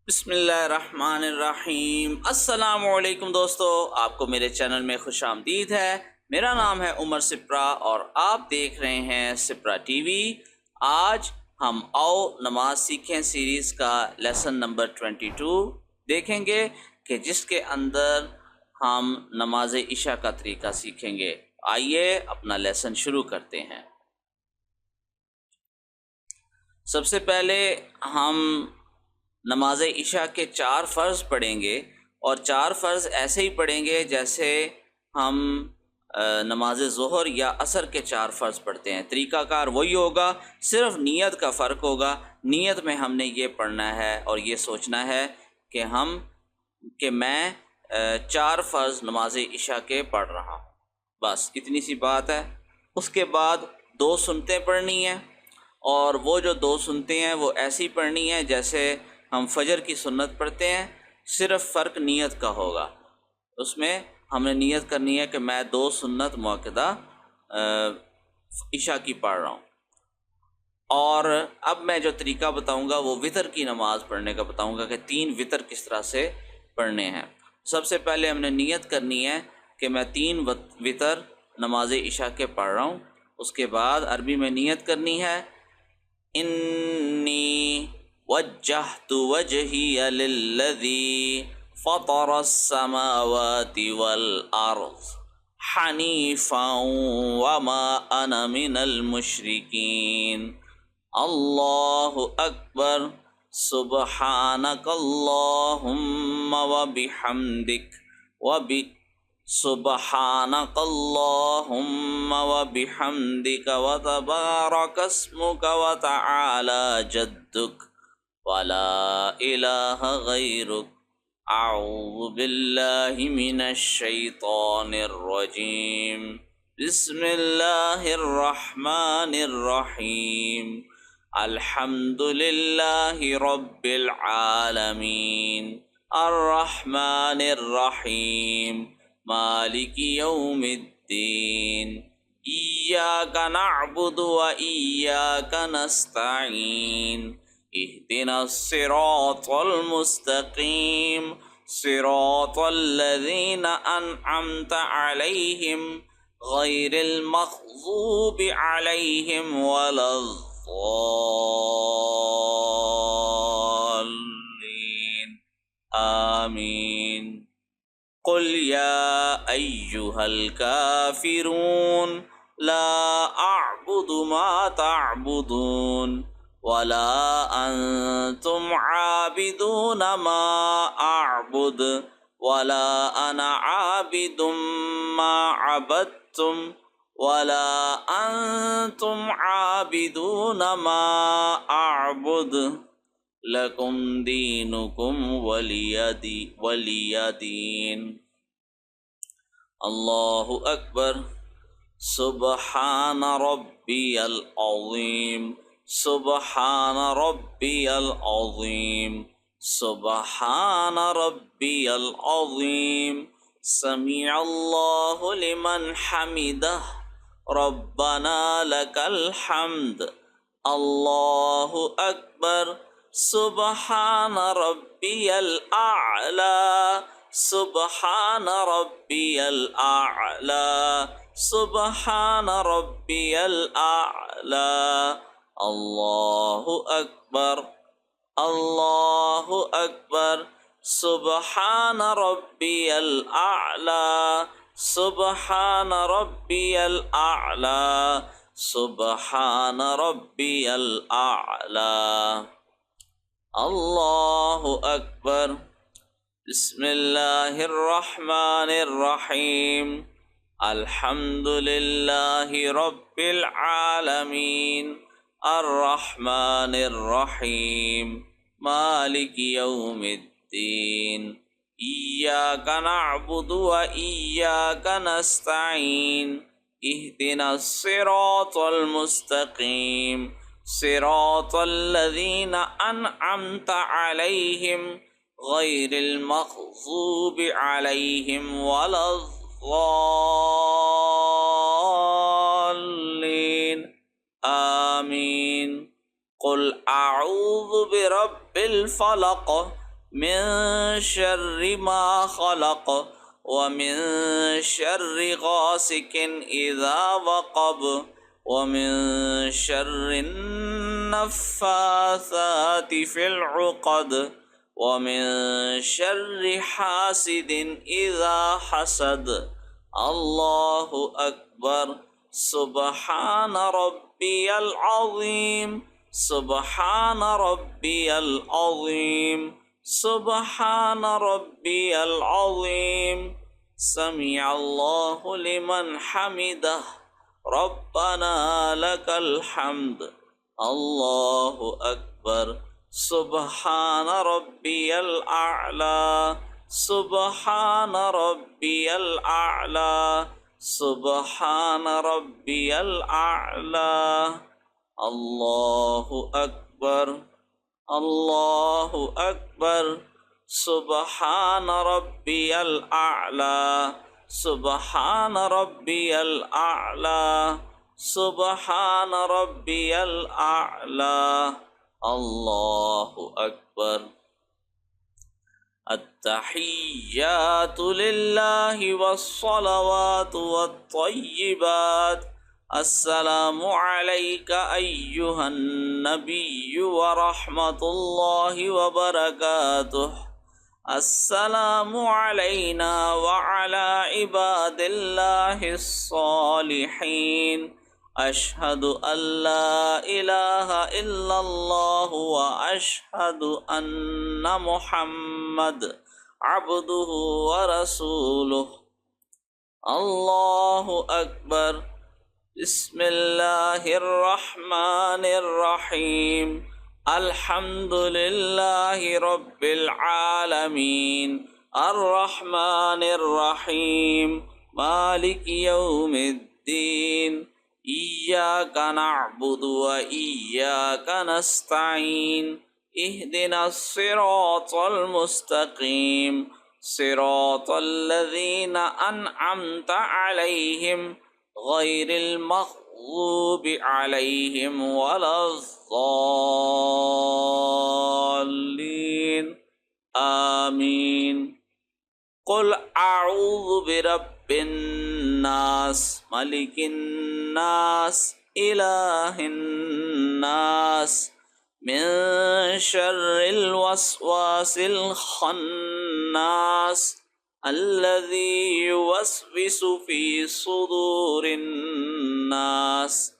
बिस्मिल्लाहिर्रहमानिर्रहीम। अस्सलामुअलैकुम दोस्तों, आपको मेरे चैनल में खुश आमदीद है। मेरा नाम है उमर सिप्रा और आप देख रहे हैं सिप्रा टीवी। आज हम आओ नमाज सीखें सीरीज़ का लेसन नंबर 22 देखेंगे कि जिसके अंदर हम नमाज इशा का तरीका सीखेंगे। आइए अपना लेसन शुरू करते हैं। सबसे पहले हम नमाज इशा के 4 फ़र्ज़ पढ़ेंगे और 4 फ़र्ज़ ऐसे ही पढ़ेंगे जैसे हम नमाज ज़ोहर या असर के 4 फ़र्ज़ पढ़ते हैं। तरीक़ाकार वही होगा, सिर्फ़ नीयत का फ़र्क होगा। नीयत में हमने ये पढ़ना है और ये सोचना है कि मैं 4 फ़र्ज़ नमाज इशा के पढ़ रहा हूँ, बस इतनी सी बात है। उसके बाद 2 सुन्नतें पढ़नी हैं और वो जो 2 सुन्नतें हैं वो ऐसी पढ़नी है जैसे हम फजर की सुन्नत पढ़ते हैं, सिर्फ़ फ़र्क नीयत का होगा। उसमें हमने नीयत करनी है कि मैं 2 सुन्नत मुअक्कदा इशा की पढ़ रहा हूँ। और अब मैं जो तरीका बताऊँगा वो वितर की नमाज़ पढ़ने का बताऊँगा कि 3 वितर किस तरह से पढ़ने हैं। सबसे पहले हमने नीयत करनी है कि मैं 3 वितर नमाज इशा के पढ़ रहा हूँ। उसके बाद अरबी में नीयत करनी है, इन्नी वज्जहतु वजहिय लिल्लज़ी फ़तरस्समावाति वल अर्ज़ हनीफ़न वमा अना मिनल मुशरिकीन। अल्लाहु अकबर। सुब्हानकल्लाहुम्मा व बिहम्दिक व बि सुब्हानकल्लाहुम्मा व बिहम्दिक व तबारकस्मुक व तआला जद्दुक व ला इलाहा गैरुक। अऊज़ु बिल्लाहि मिनश शैतानिर रजीम। बिस्मिल्लाहिर्रहमानिर्रहीम। अल्हम्दुलिल्लाहि रब्बिल आलमीन अर्रहमानिर्रहीम मालिकि यौमिद्दीन। इय्याका नअबुदु व इय्याका नस्तईन। इहदिनस सिरातल मुस्तकीम सिरातल लज़ीना अनअमता अलैहिम गैरिल मग़ज़ूबि अलैहिम वलद्दाल्लीन। आमीन। कुल या अय्युहल काफिरून ला अअबुदु मा तअबुदून वला अंतुम आबिदून मा अअबुद वला अना आबिदुम मा अबदतुम वला अंतुम आबिदून मा अअबुद लकुम दीनुकुम वलियदीन। अल्लाहु अकबर। सुब्हान रब्बियल अज़ीम। सुब्हान रब्बियल अज़ीम। सुब्हान रब्बियल अज़ीम। समीअल्लाहु लिमन हमिदह। रब्बना लकल हम्द। अल्लाहु अकबर। सुब्हान रब्बियल आला। सुब्हान रब्बियल आला। सुब्हान रब्बियल आला। अल्लाहु अकबर। अल्लाहु अकबर। सुब्हान रब्बियल आला। सुब्हान रब्बियल आला। सुब्हान रब्बियल आला। अल्लाहु अकबर। बिस्मिल्लाहिर्रहमानिर्रहीम। अल्हम्दुलिल्लाहि रब्बिल आलमीन अर्रहमानिर्रहीम मालिकि यौमिद्दीन। इय्याका नअबुदु व इय्याका नस्तईन। इहदिनस सिरातल मुस्तकीम सिरातल लज़ीना अनअमता अलैहिम गैरिल मग़ज़ूबि अलैहिम वलद्दाल्लीन। आमीन। कुल अऊज़ु बिरब्बिल फलक़ من شر ما خلق ومن شر غاسق إذا وقب ومن شر النفاثات في العقد ومن شر حاسد إذا حسد الله أكبر سبحان ربي العظيم سبحان ربي العظيم سبحان ربي العظيم سمع الله لمن حمده ربنا لك الحمد الله أكبر سبحان ربي الأعلى سبحان ربي الأعلى سبحان ربي الأعلى الله أكبر الله أكبر سبحان ربي الأعلى سبحان ربي الأعلى سبحان ربي الأعلى الله أكبر التحيات لله والصلوات والطيبات السلام عليك أيها النبي ورحمة الله وبركاته السلام علينا وعلى عباد الله الصالحين أشهد أن لا إله إلا الله وأشهد أن محمد عبده ورسوله الله أكبر بسم الله الرحمن الرحيم الحمد لله رب العالمين الرحمن الرحيم مالك يوم الدين إياك نعبد وإياك نستعين اهدنا الصراط المستقيم صراط الذين أنعمت عليهم غير المغضوب عليهم ولا الضالين آمين قل أعوذ برب الناس ملك الناس إله الناس من شر الوسواس الخناس الذي يوسوس في صدور الناس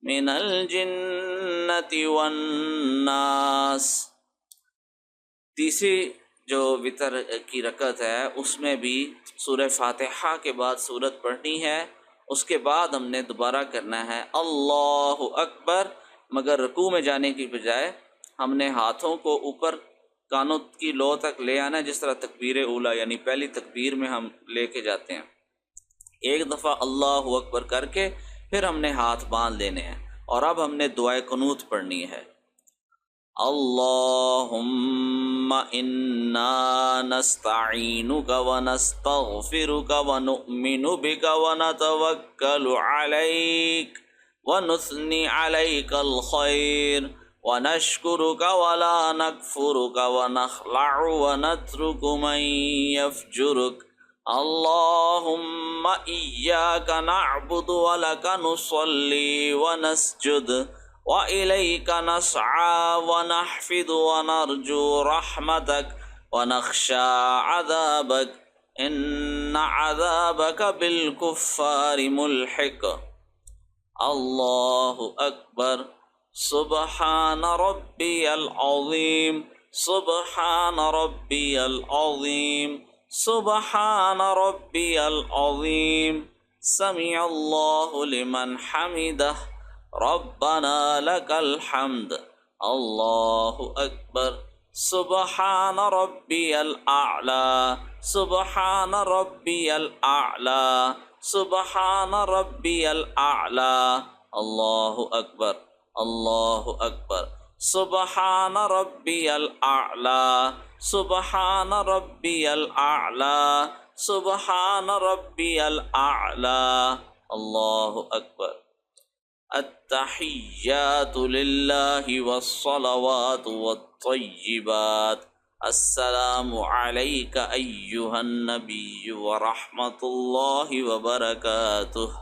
من الجنة والناس तीसरी जो वितर की रकत है उसमें भी सूरह फातिहा के बाद सूरत पढ़नी है, उसके बाद हमने दोबारा करना है अल्लाहु अकबर, मगर रुकू में जाने की बजाय हमने हाथों को ऊपर कानों की लो तक ले आना है, जिस तरह तकबीर ऊला यानी पहली तकबीर में हम लेके जाते हैं। एक दफ़ा अल्लाहु अकबर करके फिर हमने हाथ बांध लेने हैं और अब हमने दुआए कुनूत पढ़नी है। अल्लाहुम्मा इन्ना नस्तईनुका व नस्तगफिरुका व नुअमिनु बिका व नतवक्कलु अलैक व नुस्नी अलैकल खैर व नशकुरुका व ला नकफुरुका व नखलअु व नत्रुकु मन यफजुरुक अल्लाहुम्मा इय्याका नअबुदु व लका नुसल्ली व नस्जुद व इलैका नसआ व नहफिदु व नरजू रहमतक व नख्शा अज़ाबक इन्न अज़ाबक बिल कुफ्फारि मुल्हिक। अल्लाहु अकबर सुबहान रब्बियल अज़ीम सुबहान रब्बियल अज़ीम सुबहान रब्बियल अज़ीम समिअल्लाहु लिमन हमिदह रब्बना लकल हम्द। अल्लाहु अकबर सुबहान रब्बियल आला सुबहान रब्बियल आला सुबहान रब्बियल आला। अल्लाहु अकबर अल्लाहु अकबर सुबहान रब्बियल आला सुबहान रब्बियल आला सुबहान रब्बियल आला। अल्लाहु अकबर। अत्तहिय्यातु लिल्लाहि वस्सलवातु वत्तय्यिबात अस्सलामु अलैका अय्युहन नबिय्यु व रहमतुल्लाहि व बरकातुह।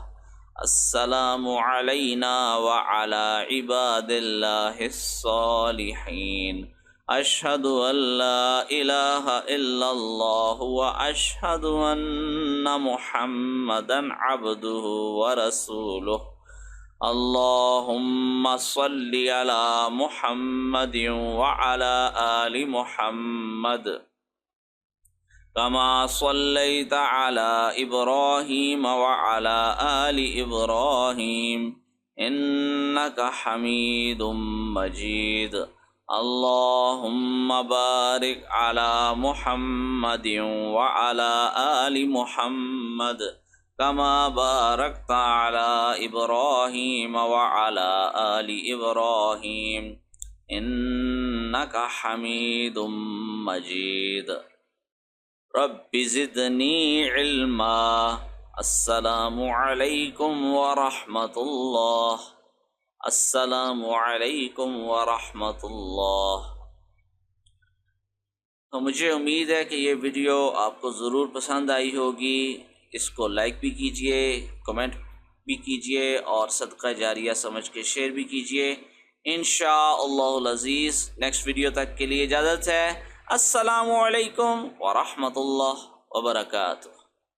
अस्सलामु अलैना व अला इबादिल्लाहिस सालिहीन। अशहदु अल्ला इलाहा इल्लल्लाह व अशहदु अन्ना मुहम्मदन अब्दुहु व रसूलुह। अल्लाहुम्मा सल्लि अला मुहम्मदिन व अला आलि मुहम्मद कमा सल्लैता अला इब्राहीम व अला आलि इब्राहीम इन्नका हमीदुम मजीद। अल्लाहुम्मा बारिक अला मुहम्मदिन व अला आलि मुहम्मद कमा बारकता अला इब्राहीम व अला आलि इब्राहीम इन्नका हमीदुम मजीद। रब्बि ज़िदनी इल्मा। अस्सलामु अलैकुम व रहमतुल्लाह। अस्सलामु अलैकुम व रहमतुल्लाह। तो मुझे उम्मीद है कि ये वीडियो आपको ज़रूर पसंद आई होगी। इसको लाइक भी कीजिए, कमेंट भी कीजिए और सदका जारिया समझ के शेयर भी कीजिए। इंशाअल्लाहुल अज़ीज़ नेक्स्ट वीडियो तक के लिए इजाज़त है। अस्सलामु अलैकुम व रहमतुल्लाह व बरकातुहू।